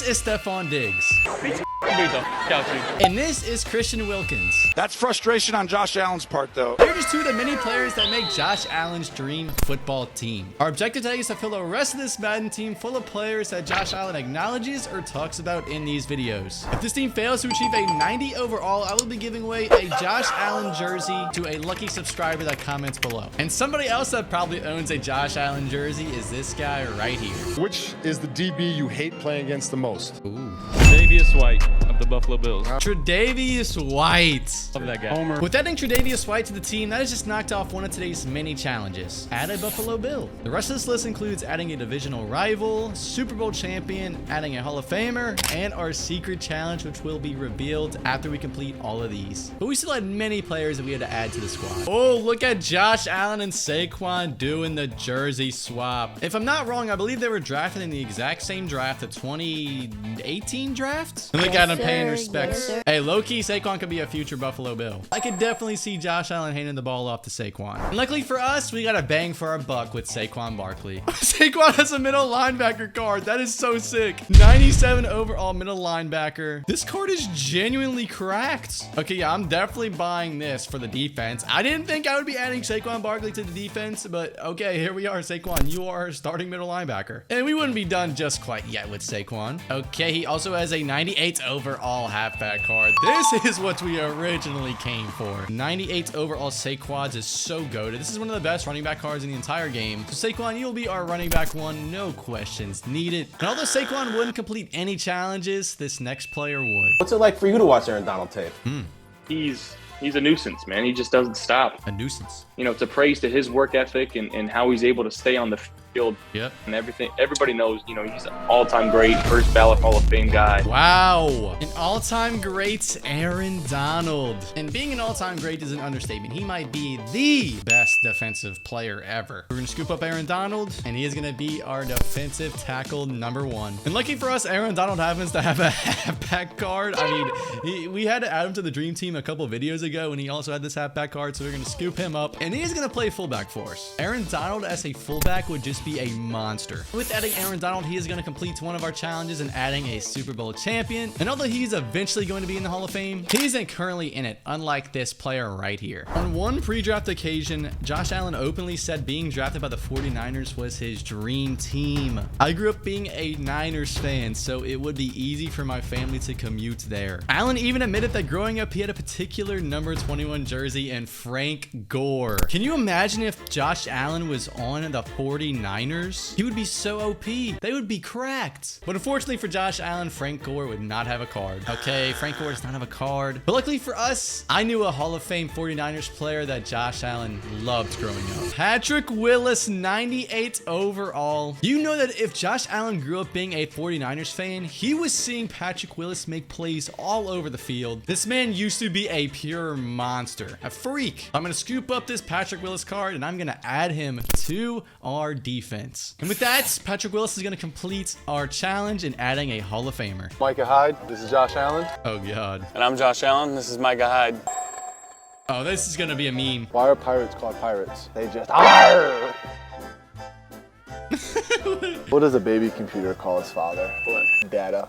This is Stephon Diggs. And this is Christian Wilkins. That's frustration on Josh Allen's part, though. They're just two of the many players that make Josh Allen's dream football team. Our objective today is to fill the rest of this Madden team full of players that Josh Allen acknowledges or talks about in these videos. If this team fails to achieve a 90 overall, I will be giving away a Josh Allen jersey to a lucky subscriber that comments below. And somebody else that probably owns a Josh Allen jersey is this guy right here. Which is the DB you hate playing against the most? Ooh. Tre'Davious White of the Buffalo Bills. Tre'Davious White. Love that guy. Homer. With adding Tre'Davious White to the team, that has just knocked off one of today's many challenges. Add a Buffalo Bill. The rest of this list includes adding a divisional rival, Super Bowl champion, adding a Hall of Famer, and our secret challenge, which will be revealed after we complete all of these. But we still had many players that we had to add to the squad. Oh, look at Josh Allen and Saquon doing the jersey swap. If I'm not wrong, I believe they were drafted in the exact same draft, the 2018 draft. And look at them paying respects. Hey, low-key, Saquon could be a future Buffalo Bill. I could definitely see Josh Allen handing the ball off to Saquon. And luckily for us, we got a bang for our buck with Saquon Barkley. Saquon has a middle linebacker card. That is so sick. 97 overall middle linebacker. This card is genuinely cracked. Okay, yeah, I'm definitely buying this for the defense. I didn't think I would be adding Saquon Barkley to the defense, but okay, here we are, Saquon. You are our starting middle linebacker. And we wouldn't be done just quite yet with Saquon. Okay, he also has a 98 overall halfback card. This is what we originally came for. 98 overall Saquads is so goated. This is one of the best running back cards in the entire game. So Saquon, you'll be our running back one, no questions needed. And although Saquon wouldn't complete any challenges, this next player would. What's it like for you to watch Aaron Donald tape? He's a nuisance, man. He just doesn't stop. A nuisance. You know, it's a praise to his work ethic and how he's able to stay on the field. Yep. And everything. Everybody knows, you know, he's an all-time great, first ballot Hall of Fame guy. Wow. An all-time great, Aaron Donald. And being an all-time great is an understatement. He might be the best defensive player ever. We're going to scoop up Aaron Donald, and he is going to be our defensive tackle #1. And lucky for us, Aaron Donald happens to have a halfback card. I mean, we had to add him to the Dream Team a couple videos ago, and he also had this halfback card, so we're going to scoop him up. And he's going to play fullback for us. Aaron Donald as a fullback would just be a monster. With adding Aaron Donald, he is going to complete one of our challenges and adding a Super Bowl champion. And although he's eventually going to be in the Hall of Fame, he isn't currently in it, unlike this player right here. On one pre-draft occasion, Josh Allen openly said being drafted by the 49ers was his dream team. I grew up being a Niners fan, so it would be easy for my family to commute there. Allen even admitted that growing up, he had a particular number 21 jersey and Frank Gore. Can you imagine if Josh Allen was on the 49ers? He would be so OP. They would be cracked. But unfortunately for Josh Allen, Frank Gore would not have a card. Okay, Frank Gore does not have a card. But luckily for us, I knew a Hall of Fame 49ers player that Josh Allen loved growing up. Patrick Willis, 98 overall. You know that if Josh Allen grew up being a 49ers fan, he was seeing Patrick Willis make plays all over the field. This man used to be a pure monster, a freak. I'm going to scoop up this Patrick Willis card and I'm going to add him to our defense. And with that, Patrick Willis is going to complete our challenge in adding a Hall of Famer. Micah Hyde, this is Josh Allen. Oh God. And I'm Josh Allen. This is Micah Hyde. Oh, this is going to be a meme. Why are pirates called pirates? They just Arr! What does a baby computer call his father? What? Data.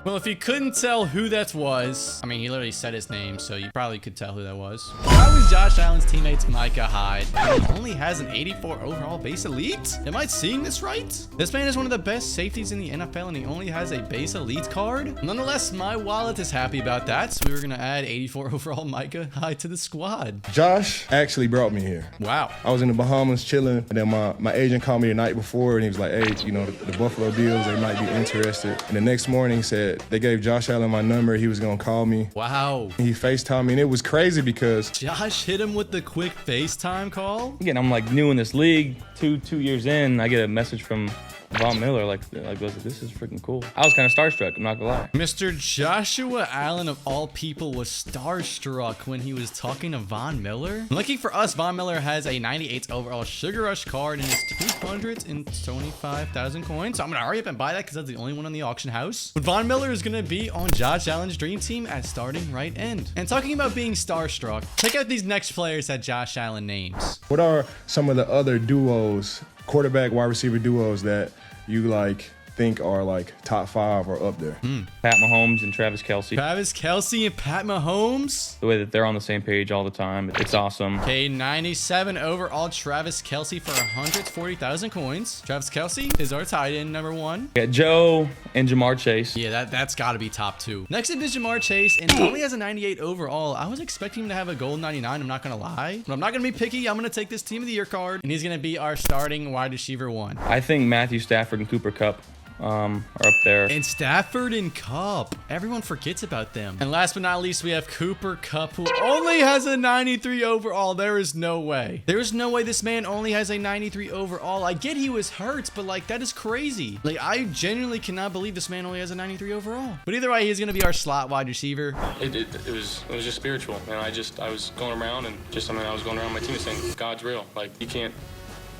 Well, if you couldn't tell who that was, I mean, he literally said his name, so you probably could tell who that was. Why was Josh Allen's teammate's Micah Hyde? He only has an 84 overall base elite? Am I seeing this right? This man is one of the best safeties in the NFL, and he only has a base elite card? Nonetheless, my wallet is happy about that, so we were going to add 84 overall Micah Hyde to the squad. Josh actually brought me here. Wow. I was in the Bahamas chilling, and then my agent called me the night before, and he was like, hey, you know, the Buffalo Bills, they might be interested. And the next morning he said they gave Josh Allen my number. He was going to call me. Wow. He FaceTimed me, and it was crazy because Josh hit him with the quick FaceTime call? Again, I'm like new in this league. Two years in, I get a message from Von Miller, like this is freaking cool. I was kind of starstruck, I'm not gonna lie. Mr. Joshua Allen, of all people, was starstruck when he was talking to Von Miller. Lucky for us, Von Miller has a 98 overall Sugar Rush card and is 225,000 coins. So I'm gonna hurry up and buy that because that's the only one on the auction house. But Von Miller is gonna be on Josh Allen's dream team at starting right end. And talking about being starstruck, check out these next players that Josh Allen names. what are some of the other duos quarterback wide receiver duos that you like think are like top 5 or up there. Pat Mahomes and Travis Kelce. Travis Kelce and Pat Mahomes. The way that they're on the same page all the time, it's awesome. Okay, 97 overall Travis Kelce for 140,000 coins. Travis Kelce is our tight end number 1. Got Joe and Jamar Chase. Yeah, that's got to be top 2. Next up is Jamar Chase, and he only has a 98 overall. I was expecting him to have a gold 99, I'm not going to lie. But I'm not going to be picky. I'm going to take this Team of the Year card, and he's going to be our starting wide receiver 1. I think Matthew Stafford and Cooper Kupp are up there. And Stafford and Kupp. Everyone forgets about them. And last but not least, we have Cooper Kupp, who only has a 93 overall. There is no way. There is no way this man only has a 93 overall. I get he was hurt, but like, that is crazy. Like, I genuinely cannot believe this man only has a 93 overall. But either way, he's going to be our slot wide receiver. It was just spiritual, and I was going around and I was going around my team saying God's real. Like, you can't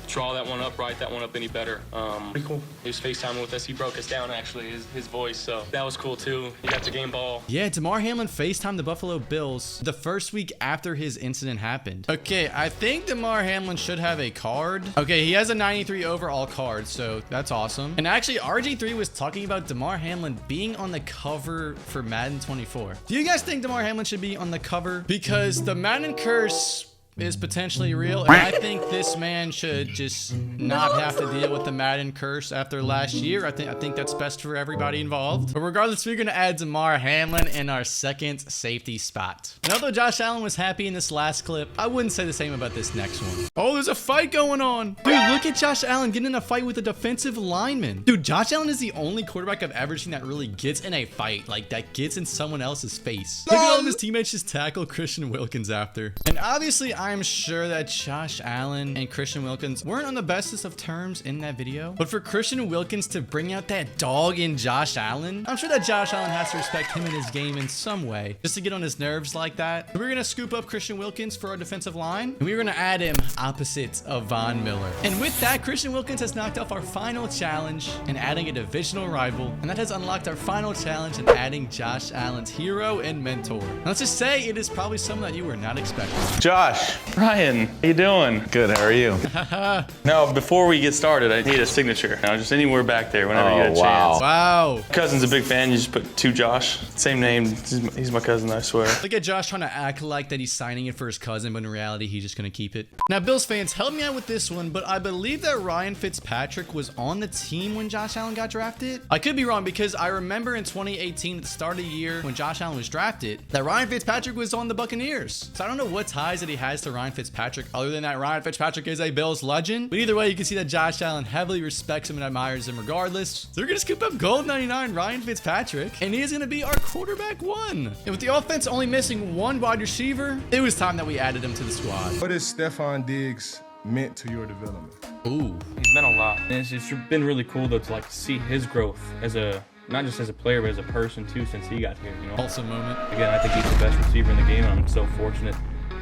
draw that one up, write that one up any better. Pretty cool. He was FaceTiming with us. He broke us down, actually, his voice, so that was cool too. He got the game ball. Yeah, Damar Hamlin FaceTimed the Buffalo Bills the first week after his incident happened. Okay, I think Damar Hamlin should have a card. Okay, he has a 93 overall card, so that's awesome. And actually, RG3 was talking about Damar Hamlin being on the cover for Madden 24. Do you guys think Damar Hamlin should be on the cover? Because the Madden curse is potentially real, and I think this man should just not have to deal with the Madden curse after last year. I think that's best for everybody involved. But regardless, we're gonna add Damar Hamlin in our second safety spot. And although Josh Allen was happy in this last clip, I wouldn't say the same about this next one. Oh, there's a fight going on. Dude, look at Josh Allen getting in a fight with a defensive lineman. Dude, Josh Allen is the only quarterback I've ever seen that really gets in a fight, like that gets in someone else's face. Look at all of his teammates just tackle Christian Wilkins after. And obviously, I'm sure that Josh Allen and Christian Wilkins weren't on the bestest of terms in that video. But for Christian Wilkins to bring out that dog in Josh Allen, I'm sure that Josh Allen has to respect him in his game in some way, just to get on his nerves like that. We're going to scoop up Christian Wilkins for our defensive line, and we're going to add him opposite of Von Miller. And with that, Christian Wilkins has knocked off our final challenge and adding a divisional rival, and that has unlocked our final challenge and adding Josh Allen's hero and mentor. Now, let's just say it is probably someone that you were not expecting. Josh, Ryan, how you doing? good, how are you? Now, before we get started, I need a signature. Now, just anywhere back there, whenever you get a chance. Wow. Cousin's a big fan. You just put to Josh. Same name. He's my cousin, I swear. Look at Josh trying to act like that he's signing it for his cousin, but in reality, he's just going to keep it. Now, Bills fans, help me out with this one, but I believe that Ryan Fitzpatrick was on the team when Josh Allen got drafted. I could be wrong because I remember in 2018, at the start of the year, when Josh Allen was drafted, that Ryan Fitzpatrick was on the Buccaneers. So I don't know what ties that he has to Ryan Fitzpatrick other than that Ryan Fitzpatrick is a Bills legend. But either way, you can see that Josh Allen heavily respects him and admires him regardless. So we're going to scoop up gold 99 Ryan Fitzpatrick, and he is going to be our quarterback 1. And with the offense only missing 1 wide receiver, it was time that we added him to the squad. What has Stephon Diggs meant to your development? Ooh. He's meant a lot. And it's been really cool though to like see his growth as a, not just as a player, but as a person too, since he got here, you know. Awesome moment. Again, I think he's the best receiver in the game, and I'm so fortunate,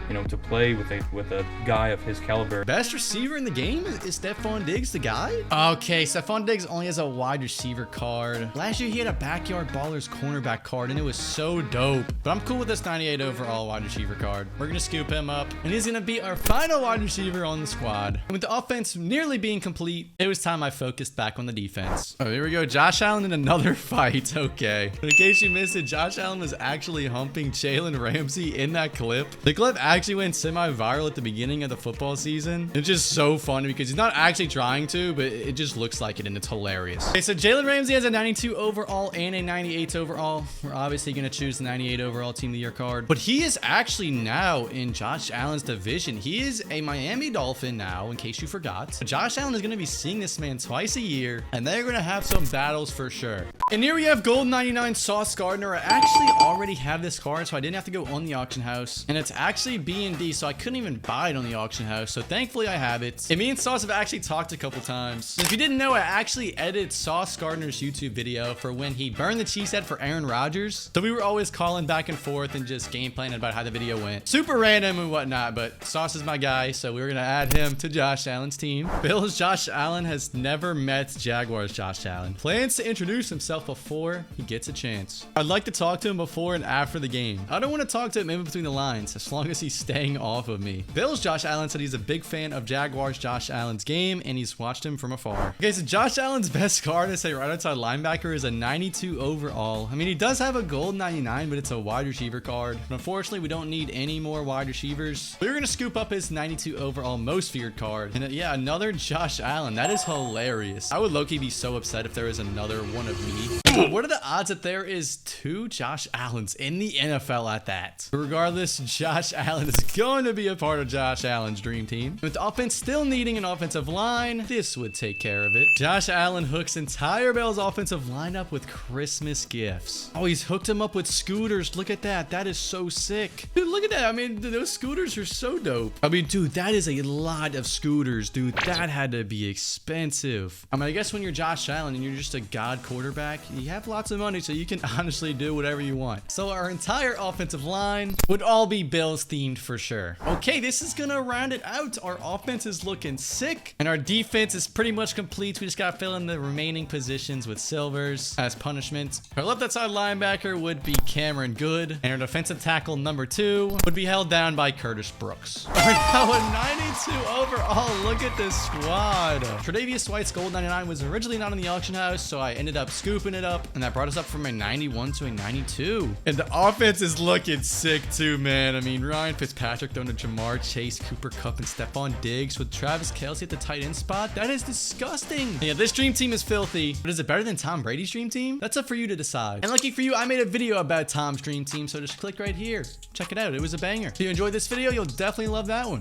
you know, to play with a guy of his caliber. Best receiver in the game? Is Stephon Diggs the guy? Okay, Stephon Diggs only has a wide receiver card. Last year, he had a Backyard Ballers cornerback card, and it was so dope. But I'm cool with this 98 overall wide receiver card. We're going to scoop him up, and he's going to be our final wide receiver on the squad. And with the offense nearly being complete, it was time I focused back on the defense. Oh, here we go. Josh Allen in another fight. Okay. But in case you missed it, Josh Allen was actually humping Jalen Ramsey in that clip. The clip actually went semi-viral at the beginning of the football season. It's just so funny because he's not actually trying to, but it just looks like it, and it's hilarious. Okay, so Jalen Ramsey has a 92 overall and a 98 overall. We're obviously going to choose the 98 overall Team of the Year card, but he is actually now in Josh Allen's division. He is a Miami Dolphin now, in case you forgot. But Josh Allen is going to be seeing this man twice a year, and they're going to have some battles for sure. And here we have gold 99 Sauce Gardner. I actually already have this card, so I didn't have to go on the auction house, and it's actually B&D, so I couldn't even buy it on the auction house, so thankfully I have it. And me and Sauce have actually talked a couple times. If you didn't know, I actually edited Sauce Gardner's YouTube video for when he burned the cheese head for Aaron Rodgers, so we were always calling back and forth and just game planning about how the video went. Super random and whatnot, but Sauce is my guy, so we're gonna add him to Josh Allen's team. Bills Josh Allen has never met Jaguars Josh Allen. Plans to introduce himself before he gets a chance. I'd like to talk to him before and after the game. I don't want to talk to him in between the lines, as long as he He's staying off of me. Bills Josh Allen said he's a big fan of Jaguars Josh Allen's game, and he's watched him from afar. Okay, so Josh Allen's best card to say right outside linebacker is a 92 overall. I mean, he does have a gold 99, but it's a wide receiver card. But unfortunately, we don't need any more wide receivers. We're going to scoop up his 92 overall most feared card. And yeah, another Josh Allen. That is hilarious. I would low-key be so upset if there was another one of me. But what are the odds that there is 2 Josh Allens in the NFL at that? Regardless, Josh Allen is going to be a part of Josh Allen's dream team. With the offense still needing an offensive line, this would take care of it. Josh Allen hooks entire Bell's offensive line up with Christmas gifts. Oh, he's hooked him up with scooters. Look at that. That is so sick. Dude, look at that. I mean, those scooters are so dope. I mean, dude, that is a lot of scooters, dude. That had to be expensive. I mean, I guess when you're Josh Allen and you're just a god quarterback, you have lots of money, so you can honestly do whatever you want. So our entire offensive line would all be Bills themed for sure. Okay, this is gonna round it out. Our offense is looking sick, and our defense is pretty much complete. We just gotta fill in the remaining positions with silvers as punishment. Our left outside linebacker would be Cameron Good, and our defensive tackle number 2 would be held down by Curtis Brooks. Now a 92 overall. Look at this squad. Tre'Davious White's gold 99 was originally not in the auction house, so I ended up scooping it up, and that brought us up from a 91 to a 92. And the offense is looking sick too, man. I mean, Ryan Fitzpatrick throwing to Jamar Chase, Cooper Kupp, and Stephon Diggs with Travis Kelce at the tight end spot. That is disgusting. Yeah, this dream team is filthy, but is it better than Tom Brady's dream team? That's up for you to decide. And lucky for you, I made a video about Tom's dream team, so just click right here. Check it out. It was a banger. If you enjoyed this video, you'll definitely love that one.